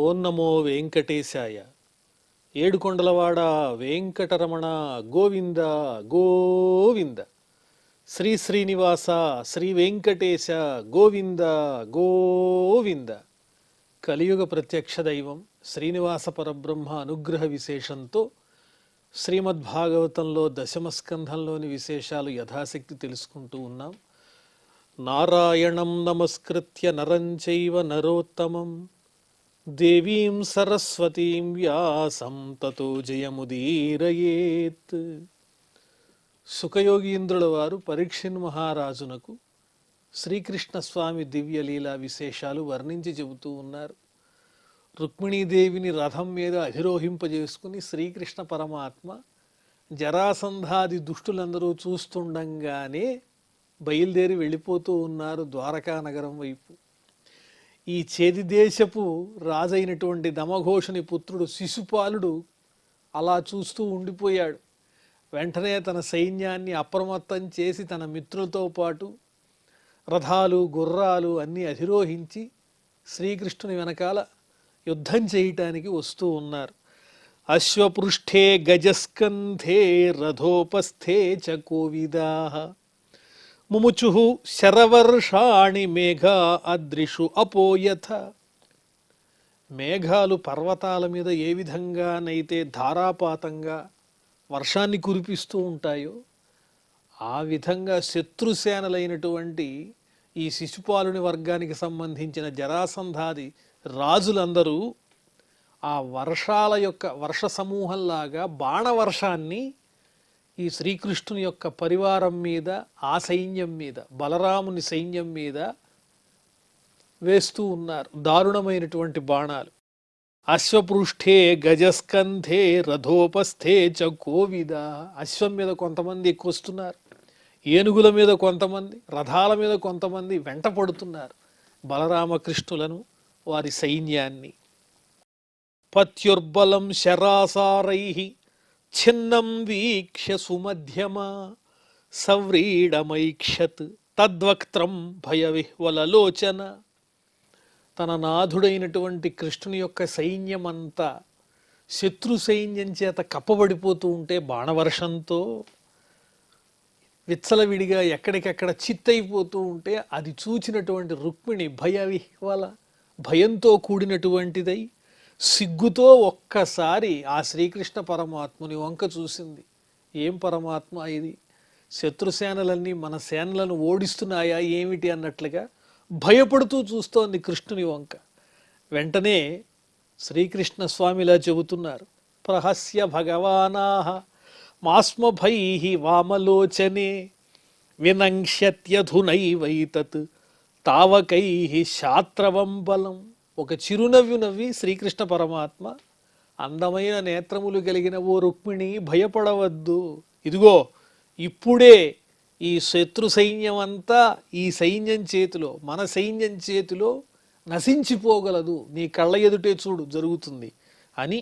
ఓం నమో వెంకటేశాయ. ఏడుకొండలవాడ వెంకటరమణ గోవింద గోవింద. శ్రీ శ్రీనివాస శ్రీ వెంకటేశ గోవింద గోవింద. కలియుగ ప్రత్యక్ష దైవం శ్రీనివాస పరబ్రహ్మ అనుగ్రహ విశేషంతో శ్రీమద్భాగవతంలో దశమస్కంధంలోని విశేషాలు యథాశక్తి తెలుసుకుంటూ ఉన్నాం. నారాయణం నమస్కృత్య నరం చైవ నరోత్తమం దేవీం సరస్వతీం వ్యాసం తతో జయముదీరయేత్. సుఖయోగీంద్రుల వారు పరీక్షిన్ మహారాజునకు శ్రీకృష్ణస్వామి దివ్యలీలా విశేషాలు వర్ణించి చెబుతూ ఉన్నారు. రుక్మిణీదేవిని రథం మీద అధిరోహింపజేసుకుని శ్రీకృష్ణ పరమాత్మ జరాసంధాది దుష్టులందరూ చూస్తుండగానే బయలుదేరి వెళ్ళిపోతూ ఉన్నారు ద్వారకా నగరం వైపు. ఈ చేదిదేశపు రాజైనటువంటి దమఘోషుని పుత్రుడు శిశుపాలుడు అలా చూస్తూ ఉండిపోయాడు. వెంటనే తన సైన్యాన్ని అప్రమత్తం చేసి తన మిత్రులతో పాటు రథాలు గుర్రాలు అన్నీ అధిరోహించి శ్రీకృష్ణుని వెనకాల యుద్ధం చేయటానికి వస్తూ ఉన్నారు. అశ్వపృష్ఠే గజస్కంధే రథోపస్థే చ కోవిదాః ముముచు శరవర్షాణి మేఘా అద్రిషు అపోయథ. మేఘాలు పర్వతాల మీద ఏ విధంగానైతే ధారాపాతంగా వర్షాన్ని కురిపిస్తూ ఉంటాయో ఆ విధంగా శత్రుసేనలైనటువంటి ఈ శిశుపాలుని వర్గానికి సంబంధించిన జరాసంధాది రాజులందరూ ఆ వర్షాల యొక్క వర్ష సమూహంలాగా బాణవర్షాన్ని ఈ శ్రీకృష్ణుని యొక్క పరివారం మీద, ఆ సైన్యం మీద, బలరాముని సైన్యం మీద వేస్తూ ఉన్నారు దారుణమైనటువంటి బాణాలు. అశ్వపృష్ఠే గజస్కంధే రథోపస్థే చ కోవిద. అశ్వం మీద కొంతమంది ఎక్కువస్తున్నారు, ఏనుగుల మీద కొంతమంది, రథాల మీద కొంతమంది వెంట పడుతున్నారు బలరామకృష్ణులను, వారి సైన్యాన్ని. పత్యుర్బలం శరాసారై ఛిన్నం వీక్ష్య సుమధ్యమా సవ్రీడమైక్షత్ తద్వక్త్రం భయవిహ్వలలోచన. తన నాథుడైనటువంటి కృష్ణుని యొక్క సైన్యమంతా శత్రు సైన్యం చేత కప్పబడిపోతూ ఉంటే బాణవర్షంతో విచ్చలవిడిగా ఎక్కడికక్కడ చిత్తైపోతూ ఉంటే అది చూచినటువంటి రుక్మిణి భయవిహ్వల, భయంతో కూడినటువంటిదై సిగ్గుతో ఒక్కసారి ఆ శ్రీకృష్ణ పరమాత్ముని వంక చూసింది. ఏం పరమాత్మ ఇది, శత్రుసేనలన్నీ మన సేనలను ఓడిస్తున్నాయా ఏమిటి అన్నట్లుగా భయపడుతూ చూస్తోంది కృష్ణుని వంక. వెంటనే శ్రీకృష్ణ స్వామిలా చెబుతున్నారు, ప్రహస్య భగవానాః మాస్మభైః వామలోచనే వినంక్ష్యత్యధునైవైతత్ తావకైః శాత్రవం బలం. ఒక చిరునవ్వు నవ్వి శ్రీకృష్ణ పరమాత్మ, అందమైన నేత్రములు కలిగిన ఓ రుక్మిణి భయపడవద్దు, ఇదిగో ఇప్పుడే ఈ శత్రు సైన్యం అంతా ఈ సైన్యం చేతిలో, మన సైన్యం చేతిలో నశించిపోగలదు, నీ కళ్ళ ఎదుటే చూడు జరుగుతుంది అని.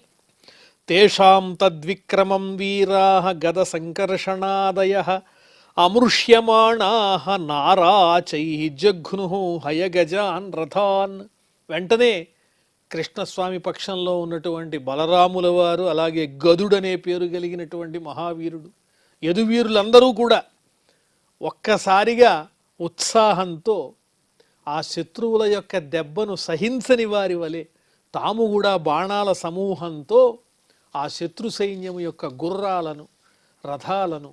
తేషాం తద్విక్రమం వీరాః గద సంకర్షణాదయః అమృష్యమాణాః నారాచైః జఘ్నుః హయగజాన్ రథాన్. వెంటనే కృష్ణస్వామి పక్షంలో ఉన్నటువంటి బలరాముల వారు, అలాగే గదుడనే పేరు కలిగినటువంటి మహావీరుడు, యదువీరులందరూ కూడా ఒక్కసారిగా ఉత్సాహంతో ఆ శత్రువుల యొక్క దెబ్బను సహించని వారి వలె తాము కూడా బాణాల సమూహంతో ఆ శత్రు సైన్యం యొక్క గుర్రాలను, రథాలను,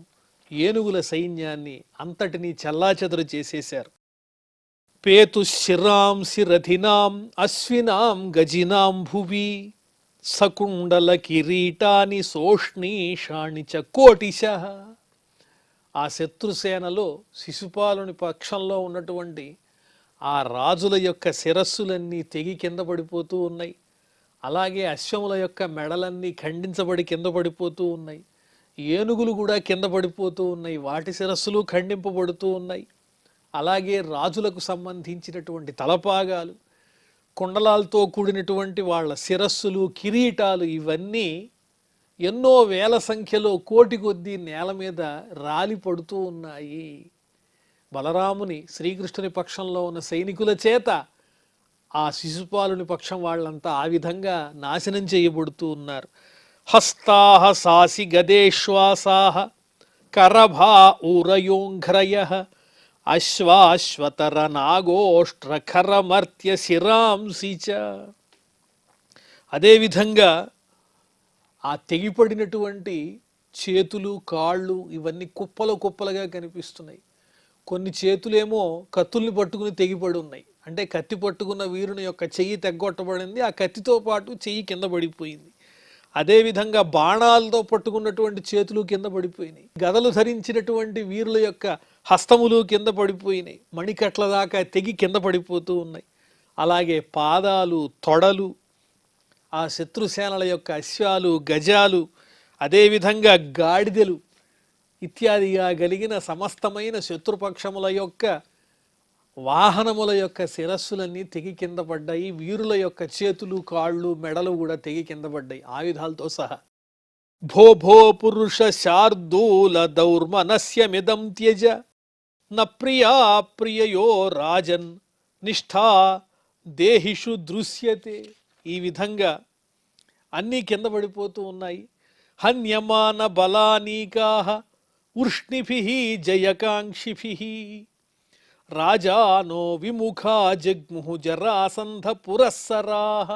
ఏనుగుల సైన్యాన్ని అంతటినీ చెల్లాచెదరు చేసేశారు. పేతుశిరాంసి రథినాం అశ్వినాం గజినాం భువి సకుండల కిరీటాని సోష్ణీషాణి చ కోటిశః. ఆ శత్రుసేనలో శిశుపాలుని పక్షంలో ఉన్నటువంటి ఆ రాజుల యొక్క శిరస్సులన్నీ తెగి కింద పడిపోతూ ఉన్నాయి. అలాగే అశ్వముల యొక్క మెడలన్నీ ఖండించబడి కింద పడిపోతూ ఉన్నాయి. ఏనుగులు కూడా కింద పడిపోతూ ఉన్నాయి, వాటి శిరస్సులు ఖండింపబడుతూ ఉన్నాయి. అలాగే రాజులకు సంబంధించినటువంటి తలపాగాలు, కుండలాలతో కూడినటువంటి వాళ్ళ శిరస్సులు, కిరీటాలు ఇవన్నీ ఎన్నో వేల సంఖ్యలో కోటి కొద్దీ నేల మీద రాలి పడుతూ ఉన్నాయి. బలరాముని శ్రీకృష్ణుని పక్షంలో ఉన్న సైనికుల చేత ఆ శిశుపాలుని పక్షం వాళ్ళంతా ఆ విధంగా నాశనం చేయబడుతూ ఉన్నారు. హస్తాహ సాసి గదేశ్వాసాహ కరభా ఊరయోంఘ్రయ అశ్వాశ్వతర నాగోష్ట్రఖరమర్త్య శిరాంసి చ. అదేవిధంగా ఆ తెగిపడినటువంటి చేతులు కాళ్ళు ఇవన్నీ కుప్పలు కుప్పలుగా కనిపిస్తున్నాయి. కొన్ని చేతులేమో కత్తుల్ని పట్టుకుని తెగిపడి ఉన్నాయి, అంటే కత్తి పట్టుకున్న వీరుని యొక్క చెయ్యి తెగ్గొట్టబడింది, ఆ కత్తితో పాటు చెయ్యి కింద పడిపోయింది. అదేవిధంగా బాణాలతో పట్టుకున్నటువంటి చేతులు కింద పడిపోయినాయి, గదలు ధరించినటువంటి వీరుల యొక్క హస్తములు కింద పడిపోయినాయి, మణికట్ల దాకా తెగి కింద పడిపోతూ ఉన్నాయి. అలాగే పాదాలు, తొడలు, ఆ శత్రుసేనల యొక్క అశ్వాలు, గజాలు, అదేవిధంగా గాడిదలు ఇత్యాదిగా కలిగిన సమస్తమైన శత్రుపక్షముల యొక్క వాహనముల యొక్క శిరస్సులన్నీ తెగి కింద పడ్డాయి. వీరుల యొక్క చేతులు, కాళ్ళు, మెడలు కూడా తెగి కింద పడ్డాయి ఆయుధాలతో సహా. భో భో పురుష శార్దూల దౌర్మనస్యమిదం త్యజ న ప్రియా ప్రియయో రాజన్ నిష్ఠా దేహిషు దృశ్యతే. ఈ విధంగా అన్నీ కింద పడిపోతూ ఉన్నాయి. హన్యమాన బలానీకాః ఉష్ణిభిః జయకాంక్షిభిః రాజానో విముఖా జగ్ముః జరాసంధ పురస్సరాః.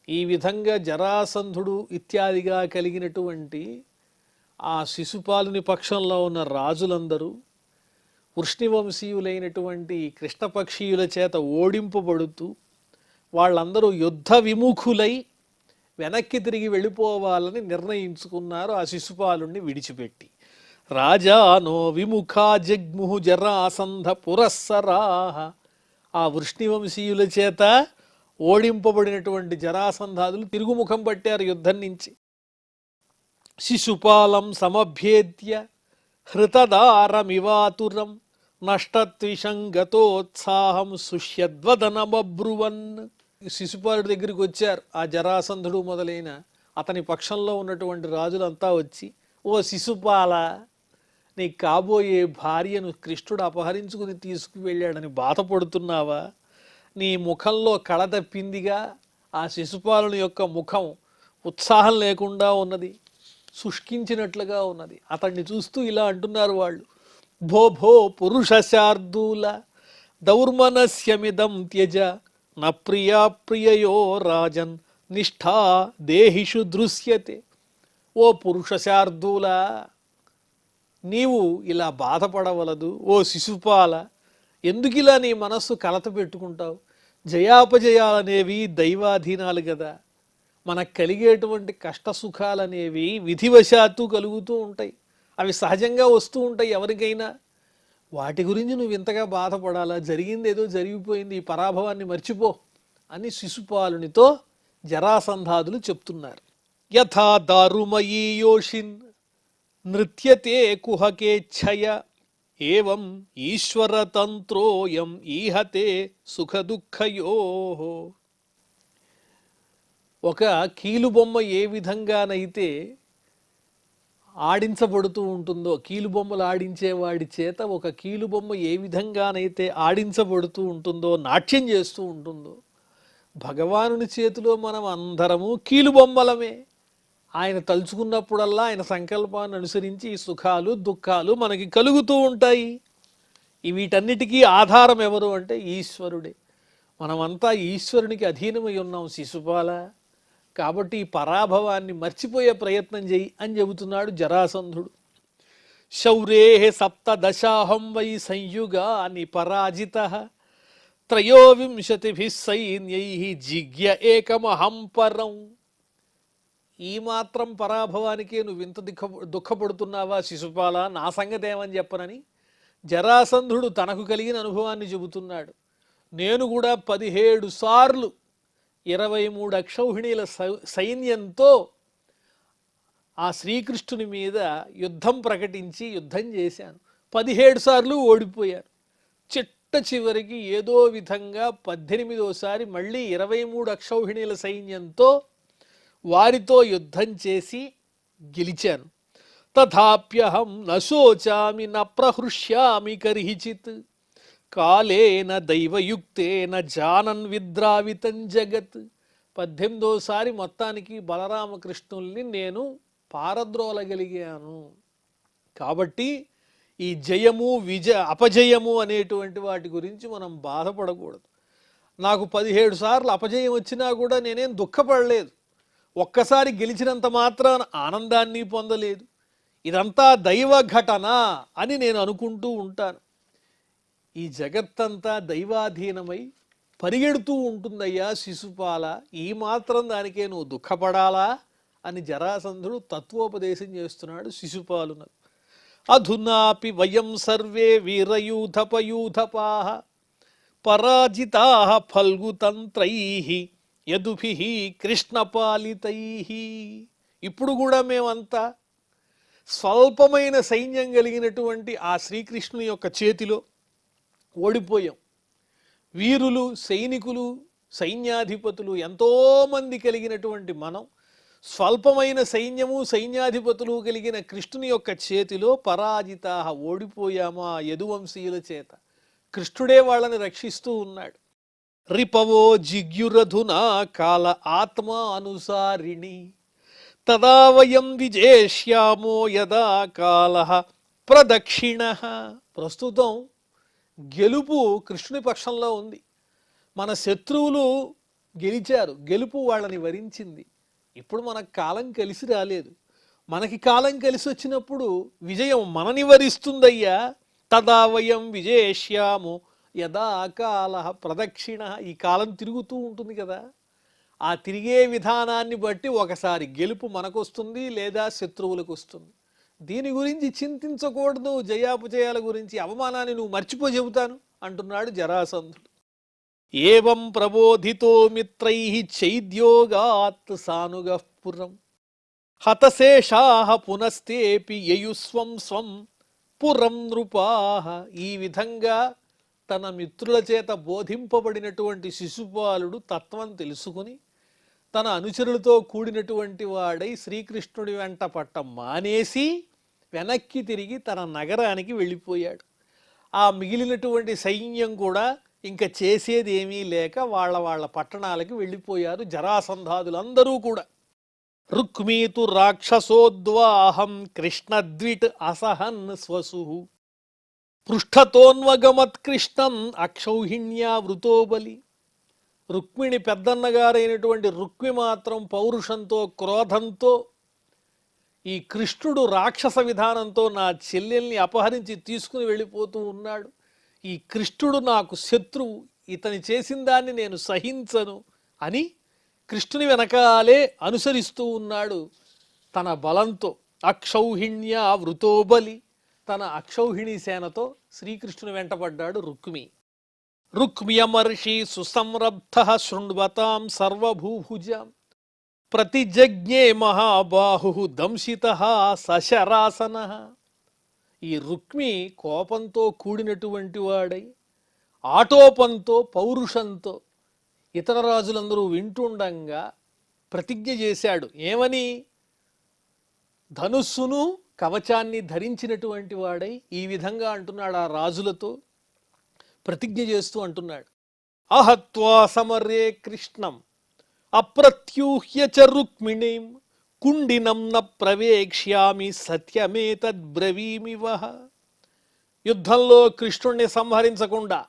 ఈ విధంగా జరాసంధుడు ఇత్యాదిగా కలిగినటువంటి ఆ శిశుపాలుని పక్షంలో ఉన్న రాజులందరూ వృష్ణివంశీయులైనటువంటి కృష్ణపక్షీయుల చేత ఓడింపబడుతూ వాళ్ళందరూ యుద్ధ విముఖులై వెనక్కి తిరిగి వెళ్ళిపోవాలని నిర్ణయించుకున్నారు ఆ శిశుపాలుణ్ణి విడిచిపెట్టి. రాజానో విముఖా జగ్ముః జరాసంధ పురస్సరాః. ఆ వృష్ణివంశీయుల చేత ఓడింపబడినటువంటి జరాసంధాదులు తిరుగుముఖం పట్టారు యుద్ధం నుంచి. శిశుపాలం సమభ్యేద్య హృతదారమివాతురం నష్టత్విషంగతోత్సాహం సుష్యద్వదనమబ్రువన్. శిశుపాలుడి దగ్గరికి వచ్చారు ఆ జరాసంధుడు మొదలైన అతని పక్షంలో ఉన్నటువంటి రాజులంతా వచ్చి, ఓ శిశుపాల, నీ కాబోయే భార్యను కృష్ణుడు అపహరించుకుని తీసుకువెళ్ళాడని బాధపడుతున్నావా? నీ ముఖంలో కళ తప్పిందిగా. ఆ శిశుపాలుని యొక్క ముఖం ఉత్సాహం లేకుండా ఉన్నది, శుష్కించినట్లుగా ఉన్నది. అతన్ని చూస్తూ ఇలా అంటున్నారు వాళ్ళు, భో భో పురుష శార్దూల దౌర్మనస్యమిదం త్యజ న ప్రియా ప్రియయో రాజన్ నిష్ఠా దేహిషు దృశ్యతే. ఓ పురుష శార్దూల, నీవు ఇలా బాధపడవలదు. ఓ శిశుపాల, ఎందుకిలా నీ మనస్సు కలత పెట్టుకుంటావు? జయాపజయాలనేవి దైవాధీనాలు కదా. మనకు కలిగేటువంటి కష్టసుఖాలనేవి విధివశాత్తు కలుగుతూ ఉంటాయి, అవి సహజంగా వస్తూ ఉంటాయి ఎవరికైనా. వాటి గురించి నువ్వు ఇంతగా బాధపడాలా? జరిగింది ఏదో జరిగిపోయింది, ఈ పరాభవాన్ని మర్చిపో అని శిశుపాలునితో జరాసంధాదులు చెప్తున్నారు. యథా దారుమయీ యోషిన్ నృత్యతే కుహకేచ్ఛయ ఏవం ఈశ్వరతంత్రోయం ఈహతే సుఖదుఃఖయోః. ఒక కీలుబొమ్మ ఏ విధంగానైతే ఆడించబడుతూ ఉంటుందో, కీలుబొమ్మలు ఆడించేవాడి చేత ఒక కీలుబొమ్మ ఏ విధంగానైతే ఆడించబడుతూ ఉంటుందో, నాట్యం చేస్తూ ఉంటుందో, భగవానుని చేతిలో మనం అందరము కీలుబొమ్మలమే. ఆయన తలుచుకున్నప్పుడల్లా ఆయన సంకల్పాన్ని అనుసరించి ఈ సుఖాలు దుఃఖాలు మనకి కలుగుతూ ఉంటాయి. వీటన్నిటికీ ఆధారం ఎవరు అంటే ఈశ్వరుడే. మనమంతా ఈశ్వరునికి అధీనమై ఉన్నాం శిశుపాల. కాబట్టి ఈ పరాభవాన్ని మర్చిపోయే ప్రయత్నం చేయి అని చెబుతున్నాడు జరాసంధుడు. శౌరే సప్తదశాహం వై సంయుగాని పరాజితః త్రయోవింశతిభిః సైన్యైః జిగ్య ఏకమహం పరం. ఈ మాత్రం పరాభవానికే నువ్వు ఇంత దుఃఖపడుతున్నావా శిశుపాల? నా సంగతి ఏమని చెప్పనని జరాసంధుడు తనకు కలిగిన అనుభవాన్ని చెబుతున్నాడు. నేను కూడా 17 సార్లు 23 అక్షౌహిణీల సైన్యంతో ఆ శ్రీకృష్ణుని మీద యుద్ధం ప్రకటించి యుద్ధం చేశాను. 17 సార్లు ఓడిపోయాను. చిట్ట చివరికి ఏదో విధంగా 18వసారి మళ్ళీ 23 అక్షౌహిణీల సైన్యంతో వారితో యుద్ధం చేసి గెలిచాను. తథాప్యహం న శోచామి న ప్రహృష్యామి కర్హిచిత్ కాలేన దైవయుక్తేన జానన్ విద్రావితం జగత్. 18వసారి మొత్తానికి బలరామకృష్ణుల్ని నేను పారద్రోలగలిగాను. కాబట్టి ఈ జయము అపజయము అనేటువంటి వాటి గురించి మనం బాధపడకూడదు. నాకు 17 సార్లు అపజయం వచ్చినా కూడా నేనేం దుఃఖపడలేదు. ఒక్కసారి గెలిచినంత మాత్రాన ఆనందాన్ని పొందలేదు. ఇదంతా దైవ ఘటన అని నేను అనుకుంటూ ఉంటాను. ఈ జగత్తంతా దైవాధీనమై పరిగెడుతూ ఉంటుందయ్యా శిశుపాల, ఈ మాత్రం దానికే నువ్వు దుఃఖపడాలా అని జరాసంధుడు తత్వోపదేశం చేస్తున్నాడు శిశుపాలునకు. అధునాపి వయం సర్వే వీరయూథపయూథపాః పరాజితాః ఫల్గుతంత్రైః యదుభిః కృష్ణపాలితైః. ఇప్పుడు కూడా మేమంతా స్వల్పమైన సైన్యం కలిగినటువంటి ఆ శ్రీకృష్ణుని యొక్క చేతిలో ఓడిపోయాం. వీరులు, సైనికులు, సైన్యాధిపతులు ఎంతోమంది కలిగినటువంటి మనం స్వల్పమైన సైన్యము, సైన్యాధిపతులు కలిగిన కృష్ణుని యొక్క చేతిలో పరాజితాః ఓడిపోయామా యదువంశీయుల చేత. కృష్ణుడే వాళ్ళని రక్షిస్తూ ఉన్నాడు. రిపవో జిగ్యురధునా కాల ఆత్మ అనుసారిణి తదా వయం విజేష్యామో యదా కాలః ప్రదక్షిణః. ప్రస్తుతం గెలుపు కృష్ణుని పక్షంలో ఉంది. మన శత్రువులు గెలిచారు, గెలుపు వాళ్ళని వరించింది. ఇప్పుడు మనకు కాలం కలిసి రాలేదు. మనకి కాలం కలిసి వచ్చినప్పుడు విజయం మనని వరిస్తుందయ్యా. తదా వయం విజేష్యామో యదా కాలః ప్రదక్షిణ. ఈ కాలం తిరుగుతూ ఉంటుంది కదా, ఆ తిరిగే విధానాన్ని బట్టి ఒకసారి గెలుపు మనకొస్తుంది లేదా శత్రువులకు వస్తుంది. దీని గురించి చింతించకూడదు, జయాపజయాల గురించి, అవమానాన్ని నువ్వు మర్చిపో చెబుతాను అంటున్నాడు జరాసంధుడు. ఏవం ప్రబోధితో మిత్రైః చైద్యోగాత్ సానుగః పురం హతశేషాః పునస్తేపి యయుస్వం స్వం పురం నృపాః. ఈ విధంగా తన మిత్రుల చేత బోధింపబడినటువంటి శిశుపాలుడు తత్వం తెలుసుకుని తన అనుచరులతో కూడినటువంటి వాడై శ్రీకృష్ణుడి వెంట పట్ట మానేసి వెనక్కి తిరిగి తన నగరానికి వెళ్ళిపోయాడు. ఆ మిగిలినటువంటి సైన్యం కూడా ఇంకా చేసేది ఏమీ లేక వాళ్ళ పట్టణాలకి వెళ్ళిపోయారు జరాసంధాదులందరూ కూడా. రుక్మీతు రాక్షసోద్వాహం కృష్ణద్విట్ అసహన్ స్వసు పృష్ఠతోన్వగమత్కృష్ణం అక్షౌహిణ్యా వృతోబలి. రుక్మిణి పెద్దన్నగారైనటువంటి రుక్మి మాత్రం పౌరుషంతో, క్రోధంతో ఈ కృష్ణుడు రాక్షస విధానంతో నా చెల్లెల్ని అపహరించి తీసుకుని వెళ్ళిపోతూ ఉన్నాడు, ఈ కృష్ణుడు నాకు శత్రువు, ఇతని చేసిన దాన్ని నేను సహించను అని కృష్ణుని వెనకాలే అనుసరిస్తూ ఉన్నాడు తన బలంతో. అక్షౌహిణ్య వృతోబలి, తన అక్షౌహిణి సేనతో శ్రీకృష్ణుని వెంటపడ్డాడు రుక్మి. రుక్మ్యమర్షి సుసంరబ్ధ శృణ్వతాం సర్వభూభుజాం ప్రతిజజ్ఞే మహాబాహు దంశిత సశరాసన. ఈ రుక్మి కోపంతో కూడినటువంటి వాడై ఆటోపంతో, పౌరుషంతో ఇతర రాజులందరూ వింటుండగా ప్రతిజ్ఞ చేశాడు. ఏమని? ధనుస్సును కవచాన్ని ధరించినటువంటి వాడై ఈ విధంగా అంటున్నాడు, ఆ రాజులతో ప్రతిజ్ఞ చేస్తూ అంటున్నాడు. అహత్వా సమరే కృష్ణం అప్రత్యూహ్య చ రుక్మిణీం కుండినం న ప్రవేక్ష్యామి సత్యమేతద్బ్రవీమివ. యుద్ధంలో కృష్ణుణ్ణి సంహరించకుండా,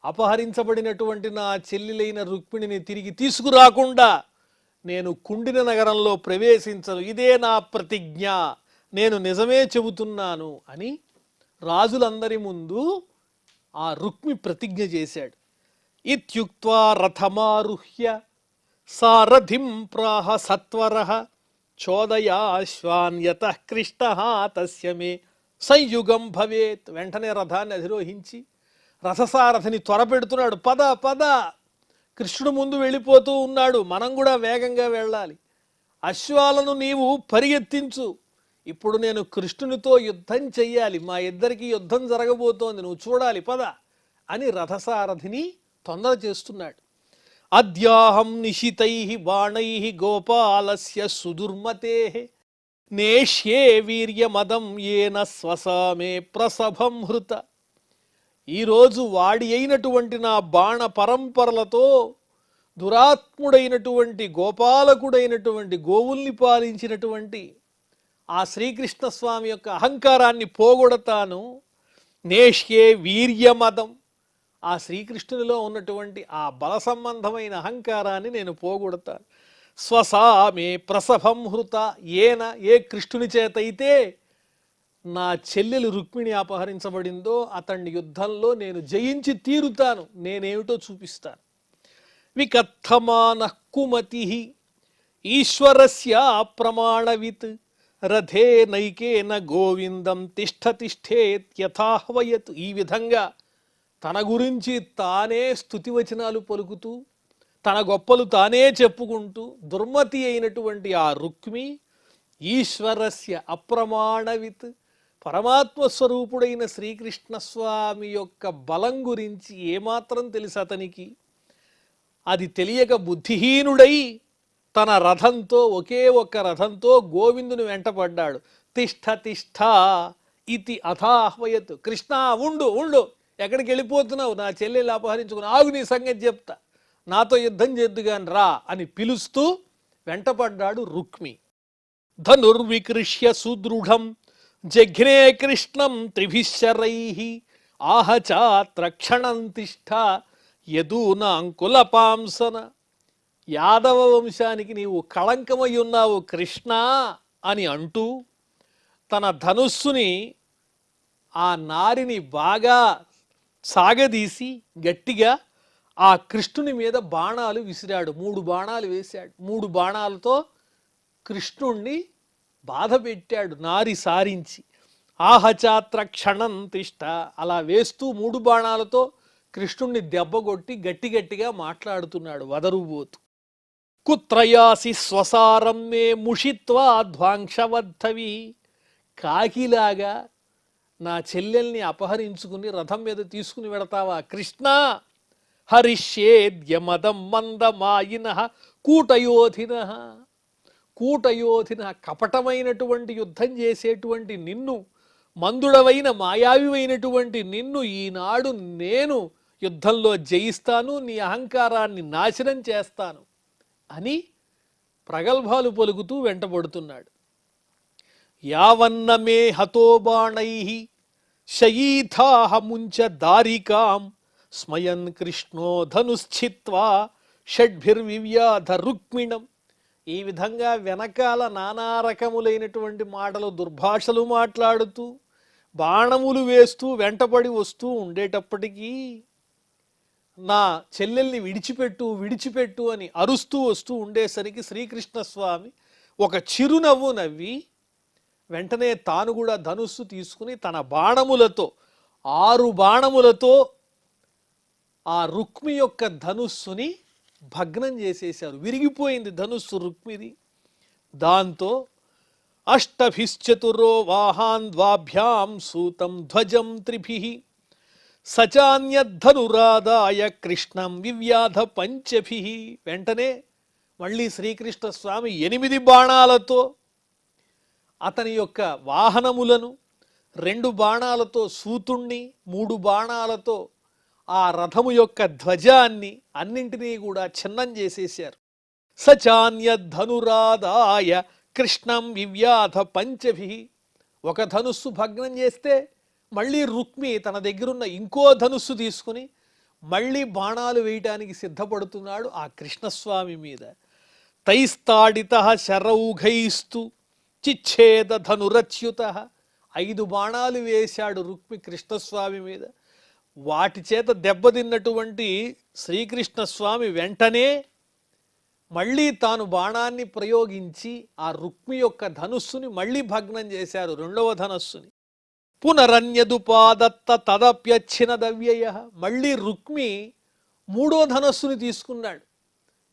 అపహరించబడినటువంటి నా చెల్లెలైన రుక్మిణిని తిరిగి తీసుకురాకుండా నేను కుండిన నగరంలో ప్రవేశించను, ఇదే నా ప్రతిజ్ఞ, నేను నిజమే చెబుతున్నాను అని రాజులందరి ముందు ఆ రుక్మి ప్రతిజ్ఞ చేశాడు. ఇత్యుక్త్వా రథమారుహ్య సారథిం ప్రాహ సత్వరః చోదయాశ్వాన్యతః కృష్ణః తస్య మే సంయుగం భవేత్. వెంటనే రథాన్ని అధిరోహించి రథసారథిని త్వరపెడుతున్నాడు. పద పద, కృష్ణుడు ముందు వెళ్ళిపోతూ ఉన్నాడు, మనం కూడా వేగంగా వెళ్ళాలి. అశ్వాలను నీవు పరిగెత్తించు, ఇప్పుడు నేను కృష్ణునితో యుద్ధం చెయ్యాలి, మా ఇద్దరికి యుద్ధం జరగబోతోంది, నువ్వు చూడాలి, పద అని రథసారథిని తొందర చేస్తున్నాడు. అద్యాహం నిశితైః బాణైః గోపాలస్య సుదుర్మతేః నేష్యే వీర్యమదం యేన స్వసామే ప్రసభం హృత. ఈరోజు వాడి అయినటువంటి నా బాణ పరంపరలతో దురాత్ముడైనటువంటి గోపాలకుడైనటువంటి గోవుల్ని పాలించినటువంటి ఆ శ్రీకృష్ణ స్వామి యొక్క అహంకారాన్ని పోగొడతాను. నేష్యే వీర్యమదం, ఆ శ్రీకృష్ణునిలో ఉన్నటువంటి ఆ బల సంబంధమైన అహంకారాన్ని నేను పోగొడతాను. స్వసామే ప్రసభం హృత, ఏ కృష్ణుని చేత అయితే నా చెల్లెలు రుక్మిణి అపహరించబడిందో అతన్ని యుద్ధంలో నేను జయించి తీరుతాను, నేనేమిటో చూపిస్తాను. వికథమాన కుమతి ఈశ్వరస్య ప్రమాణవిత్ రథే నైకేన గోవిందం తిష్ఠ తిష్ఠేత్యథాహ్వయత్. ఈ విధంగా తన గురించి తానే స్తుతివచనాలు పలుకుతూ తన గొప్పలు తానే చెప్పుకుంటూ దుర్మతి అయినటువంటి ఆ రుక్మి ఈశ్వరస్య అప్రమాణవిత్, పరమాత్మ స్వరూపుడైన శ్రీకృష్ణ స్వామి యొక్క బలం గురించి ఏమాత్రం తెలుసు అతనికి. అది తెలియక బుద్ధిహీనుడై తన రథంతో, ఒకే ఒక్క రథంతో గోవిందుని వెంటపడ్డాడు. తిష్ఠ తిష్ఠ ఇతి అథాహ్వయత్, కృష్ణ ఉండు ఉండు, ఎక్కడికి వెళ్ళిపోతున్నావు, నా చెల్లెలు అపహరించుకుని, ఆగు నీ సంగతి చెప్తా, నాతో యుద్ధం చేద్దుగాని రా అని పిలుస్తూ వెంటపడ్డాడు రుక్మి. ధనుర్వికృష్య సుదృఢం జఘ్నే కృష్ణం త్రిభిశరైః ఆహచాత్ర క్షణం తిష్ఠ యదూనాంకులపాంసన. యాదవ వంశానికి నీవు కళంకమై ఉన్నావు కృష్ణ అని అంటూ తన ధనుస్సుని ఆ నారిని బాగా సాగదీసి గట్టిగా ఆ కృష్ణుని మీద బాణాలు విసిరాడు. 3 బాణాలు వేశాడు. 3 బాణాలతో కృష్ణుణ్ణి బాధ పెట్టాడు నారి సారించి. ఆహచాత్ర క్షణం తిష్ట, అలా వేస్తూ 3 బాణాలతో కృష్ణుణ్ణి దెబ్బగొట్టి గట్టి గట్టిగా మాట్లాడుతున్నాడు వదరుబోతు. కుత్రయాసి స్వసారం మే ముషిత్వా ధ్వాంక్షవద్ధవి, కాకిలాగా నా చెల్లెల్ని అపహరించుకుని రథం మీద తీసుకుని వెడతావా కృష్ణ? హరిష్యేద్యమదం మందమాయిన కూటయోధిన, కూటయోధిన కపటమైనటువంటి యుద్ధం చేసేటువంటి నిన్ను, మందుడవైన మాయావివైనటువంటి నిన్ను ఈనాడు నేను యుద్ధంలో జయిస్తాను, నీ అహంకారాన్ని నాశనం చేస్తాను అని ప్రగల్భాలు పలుకుతూ వెంటబడుతున్నాడు. యావన్న మే హతో బాణైః శయీథాః ముంచ దారికాం స్మయన్ కృష్ణో ధనుశ్చిత్వా షడ్భిర్వివ్యాధ రుక్మిణం. ఈ విధంగా వెనకాల నానా రకములైనటువంటి మాటలు, దుర్భాషలు మాట్లాడుతూ బాణములు వేస్తూ వెంటపడి వస్తూ ఉండేటప్పటికీ నా చెల్లెల్ని విడిచిపెట్టు విడిచిపెట్టు అని అరుస్తూ వస్తూ ఉండేసరికి శ్రీకృష్ణ స్వామి ఒక చిరునవ్వు నవ్వి వెంటనే తాను కూడా ధనుస్సు తీసుకుని తన బాణములతో 6 బాణములతో ఆ రుక్మి యొక్క ధనుస్సుని భగ్నం చేసేశారు. విరిగిపోయింది ధనుస్సు రుక్మిది. దాంతో అష్టభిశ్చతురో వాహాన్ ద్వాభ్యాం సూతం ధ్వజం త్రిభిః సచాన్యద్ధనురాదాయ కృష్ణం వివ్యాధ పంచభిః. వెంటనే మళ్ళీ శ్రీకృష్ణ స్వామి 8 బాణాలతో అతని యొక్క వాహనములను, 2 బాణాలతో సూతుణ్ణి, 3 బాణాలతో ఆ రథము యొక్క ధ్వజాన్ని అన్నింటినీ కూడా ఛిన్నం చేసేశారు. సచాన్యద్ధనురాదాయ కృష్ణం వివ్యాధ పంచభిః. ఒక ధనుస్సు భగ్నం చేస్తే మళ్ళీ రుక్మి తన దగ్గరున్న ఇంకో ధనుస్సు తీసుకుని మళ్ళీ బాణాలు వేయటానికి సిద్ధపడుతున్నాడు ఆ కృష్ణస్వామి మీద. తైస్తాడితః శరౌఘైస్తు చిచ్ఛేద ధనురచ్యుతః. 5 బాణాలు వేశాడు రుక్మి కృష్ణస్వామి మీద. వాటి చేత దెబ్బతిన్నటువంటి శ్రీకృష్ణస్వామి వెంటనే మళ్ళీ తాను బాణాన్ని ప్రయోగించి ఆ రుక్మి యొక్క ధనుస్సుని మళ్ళీ భగ్నం చేశారు, 2వ ధనస్సుని. పునరన్యదుపాదత్త తదప్యచ్చిన దవ్యయ. మళ్ళీ రుక్మి 3వ ధనస్సుని తీసుకున్నాడు.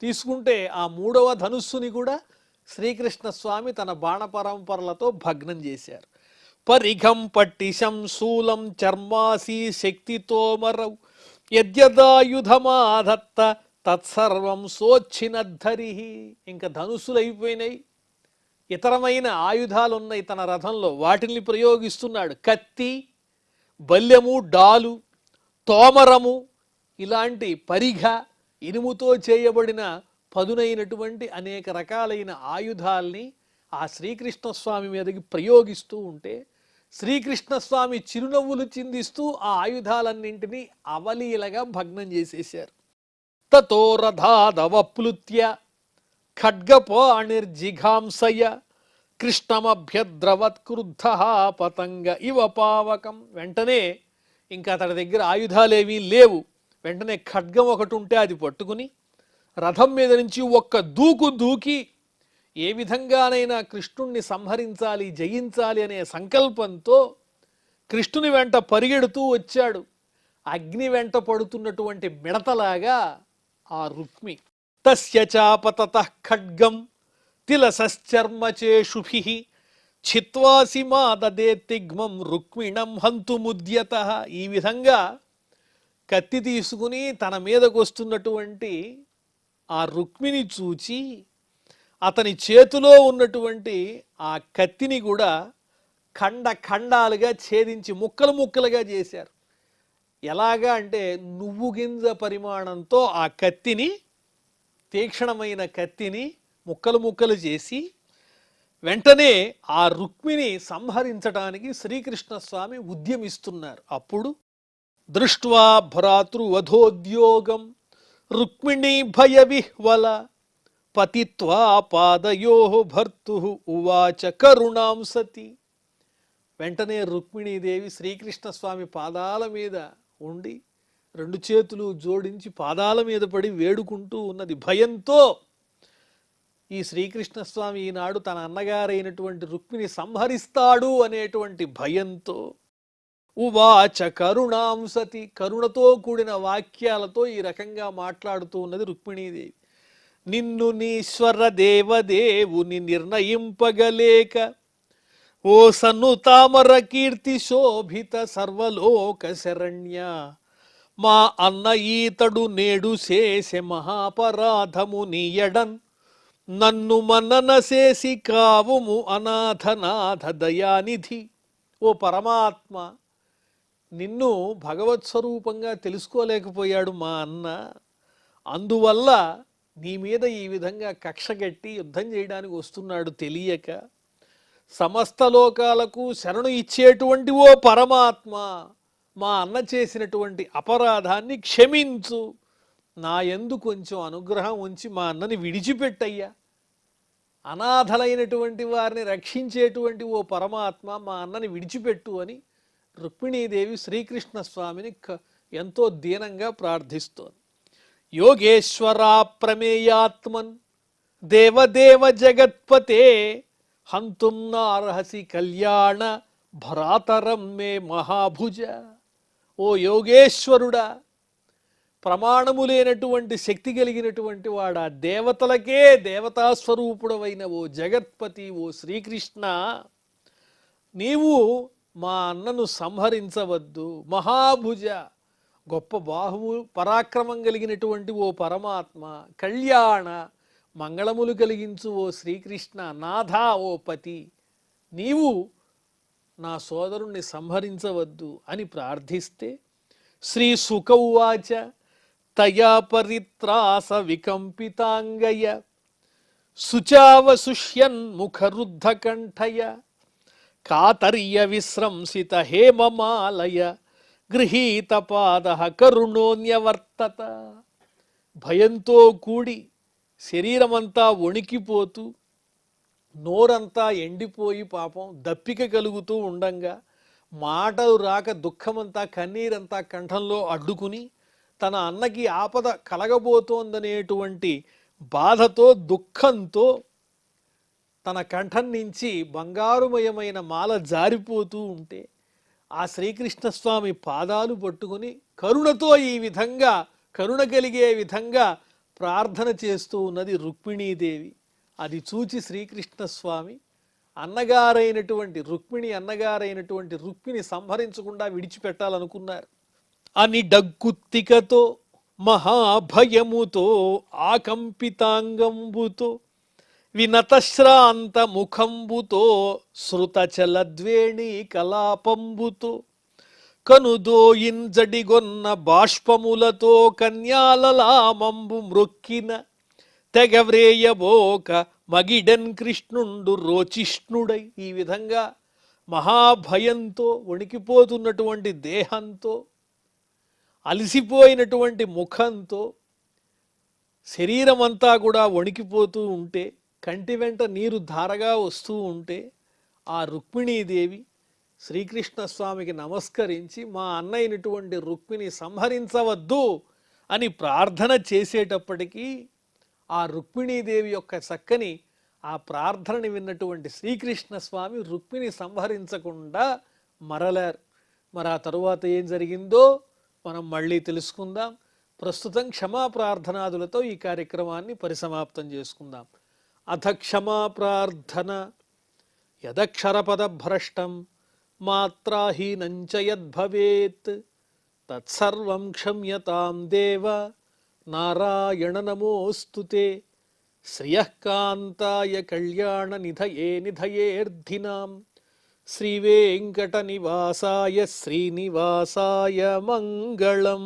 తీసుకుంటే ఆ 3వ ధనుస్సుని కూడా శ్రీకృష్ణ స్వామి తన బాణ పరంపరలతో భగ్నం చేశారు. పరిఘం పట్టిశం శూలం చర్మాసి శక్తితోమరౌ యద్యదాయుధమాధత్త తత్సర్వం సోచ్చినద్ధరి. ఇంకా ధనుస్సులు అయిపోయినాయి, ఇతరమైన ఆయుధాలు ఉన్నాయి తన రథంలో, వాటిని ప్రయోగిస్తున్నాడు. కత్తి, బల్యము, డాలు, తోమరము ఇలాంటి పరిఘ, ఇనుముతో చేయబడిన పదునైనటువంటి అనేక రకాలైన ఆయుధాల్ని ఆ శ్రీకృష్ణస్వామి మీదకి ప్రయోగిస్తూ ఉంటే శ్రీకృష్ణస్వామి చిరునవ్వులు చిందిస్తూ ఆ ఆయుధాలన్నింటినీ అవలీలగా భగ్నం చేసేశారు. తతో రథాదవప్లుత్య ఖడ్గపాణిర్జిఘాంసయ కృష్ణమభ్యద్రవత్క్రుద్ధ పతంగ ఇవ పావకం. వెంటనే ఇంకా అతడి దగ్గర ఆయుధాలేవీ లేవు. వెంటనే ఖడ్గం ఒకటి ఉంటే అది పట్టుకుని రథం మీద నుంచి ఒక్క దూకు దూకి ఏ విధంగానైనా కృష్ణుణ్ణి సంహరించాలి, జయించాలి అనే సంకల్పంతో కృష్ణుని వెంట పరిగెడుతూ వచ్చాడు. అగ్ని వెంట పడుతున్నటువంటి మిడతలాగా ఆ రుక్మి. తస్య చాపతతః ఖడ్గం తిలసశ్చర్మచేషుభిః చిత్వాసి మాదదేతిగ్మం రుక్మిణం హంతుముద్యతః. ఈ విధంగా కత్తి తీసుకుని తన మీదకు వస్తున్నటువంటి ఆ రుక్మిని చూచి అతని చేతిలో ఉన్నటువంటి ఆ కత్తిని కూడా ఖండాలుగా ఛేదించి ముక్కలు ముక్కలుగా చేశారు. ఎలాగా అంటే నువ్వు గింజ పరిమాణంతో ఆ కత్తిని, తీక్షణమైన కత్తిని ముక్కలు ముక్కలు చేసి వెంటనే ఆ రుక్మిని సంహరించడానికి శ్రీకృష్ణస్వామి ఉద్యమిస్తున్నారు. అప్పుడు దృష్ట్వా భ్రాతృవధోద్యోగం రుక్మిణీ భయ విహ్వల పతిత్వా పాదయో భర్తు ఉవాచ కరుణాం సతి. వెంటనే రుక్మిణీదేవి శ్రీకృష్ణస్వామి పాదాల మీద ఉండి రెండు చేతులు జోడించి పాదాల మీద పడి వేడుకుంటూ ఉన్నది. భయంతో ఈ శ్రీకృష్ణస్వామి ఈనాడు తన అన్నగారైనటువంటి రుక్మిణి సంహరిస్తాడు అనేటువంటి భయంతో ఉవాచ కరుణాం సతి, కరుణతో కూడిన వాక్యాలతో ఈ రకంగా మాట్లాడుతూ ఉన్నది రుక్మిణీదేవి. నిన్ను నీశ్వర దేవదేవుని నిర్ణయింపగలేక ఓ సన్ను తామర కీర్తి శోభిత సర్వలోక శరణ్య, మా అన్న ఈతడు నేడు చేసే మహాపరాధము నీయడన్ నన్ను మన్నన చేసి కావుము అనాథనాథ దయానిధి. ఓ పరమాత్మ, నిన్ను భగవత్ స్వరూపంగా తెలుసుకోలేకపోయాడు మా అన్న, అందువల్ల నీ మీద ఈ విధంగా కక్షగట్టి యుద్ధం చేయడానికి వస్తున్నాడు తెలియక. సమస్త లోకాలకు శరణు ఇచ్చేటువంటి ఓ పరమాత్మ, మా అన్న చేసినటువంటి అపరాధాన్ని క్షమించు, నా యందు కొంచెం అనుగ్రహం ఉంచి మా అన్నని విడిచిపెట్టయ్యా. అనాథలైనటువంటి వారిని రక్షించేటువంటి ఓ పరమాత్మ, మా అన్నని విడిచిపెట్టు అని రుక్మిణీదేవి శ్రీకృష్ణ స్వామిని ఎంతో దీనంగా ప్రార్థిస్తోంది. యోగేశ్వరా ప్రమేయాత్మన్ దేవదేవ జగత్పతే హంతుం నార్హసి కళ్యాణ భ్రాతరం మే మహాభుజ. ఓ యోగేశ్వరుడా, ప్రమాణము లేనటువంటి శక్తి కలిగినటువంటి వాడా, దేవతలకే దేవతాస్వరూపుడవైన ఓ జగత్పతి, ఓ శ్రీకృష్ణ, నీవు మా అన్నను సంహరించవద్దు. మహాభుజ, గొప్ప బాహువు పరాక్రమం కలిగినటువంటి ఓ పరమాత్మ, కళ్యాణ, మంగళములు కలిగించు ఓ శ్రీకృష్ణ, నాథ, ఓ పతి, నీవు నా సోదరుణ్ణి సంహరించవద్దు అని ప్రార్థిస్తే శ్రీ సుక ఉవాచ తయా పరిత్రాస వికంపితాంగయ శుచావశుష్యన్ ముఖరుద్ధకంఠయ కాతర్య విశ్రంసిత హేమమాలయ గృహీత పాద కరుణోన్యవర్తత. భయంతో కూడి శరీరమంతా వణికిపోతూ నోరంతా ఎండిపోయి పాపం దప్పిక కలుగుతూ ఉండంగా మాటలు రాక దుఃఖమంతా కన్నీరంతా కంఠంలో అడ్డుకుని తన అన్నకి ఆపద కలగబోతోందనేటువంటి బాధతో దుఃఖంతో తన కంఠం నుంచి బంగారుమయమైన మాల జారిపోతూ ఉంటే ఆ శ్రీకృష్ణస్వామి పాదాలు పట్టుకుని కరుణతో ఈ విధంగా కరుణ కలిగే విధంగా ప్రార్థన చేస్తూ ఉన్నది రుక్మిణీదేవి. అది చూచి శ్రీకృష్ణస్వామి అన్నగారైనటువంటి అన్నగారైనటువంటి రుక్మిణి సంహరించకుండా విడిచిపెట్టాలనుకున్నారు. అని డగ్గుత్తికతో మహాభయముతో ఆకంపితాంగంబుతో వినతశ్రాంత ముఖంబుతో శృతచలద్వేణి కలాపంబుతో కనుదోయింజడిగొన్న బాష్పములతో కన్యాలలామంబు మ్రొక్కిన తెగవ్రేయబోక మగిడెన్ కృష్ణుండు రోచిష్ణుడై. ఈ విధంగా మహాభయంతో వణికిపోతున్నటువంటి దేహంతో, అలసిపోయినటువంటి ముఖంతో, శరీరమంతా కూడా వణికిపోతూ ఉంటే, కంటి వెంట నీరు ధారగా వస్తూ ఉంటే, ఆ రుక్మిణీదేవి శ్రీకృష్ణస్వామికి నమస్కరించి మా అన్నయ్యనటువంటి రుక్మిణి సంహరించవద్దు అని ప్రార్థన చేసేటప్పటికీ ఆ రుక్మిణీదేవి యొక్క చక్కని ఆ ప్రార్థనని విన్నటువంటి శ్రీకృష్ణస్వామి రుక్మిణి సంహరించకుండా మరలారు. మరి ఆ తరువాత ఏం జరిగిందో మనం మళ్ళీ తెలుసుకుందాం. ప్రస్తుతం క్షమా ప్రార్థనాదులతో ఈ కార్యక్రమాన్ని పరిసమాప్తం చేసుకుందాం. అథ క్షమా ప్రార్థన. యదక్షరపదభ్రష్టం మాత్రాహీనంచ యద్భవేత్ తత్సర్వం క్షమ్యతాం దేవ నారాయణ నమోస్తుతే. శ్రియఃకాంతాయ కళ్యాణ నిధయే నిధయేర్ధినాం శ్రీవేంకట నివాసాయ శ్రీనివాసాయ మంగళం.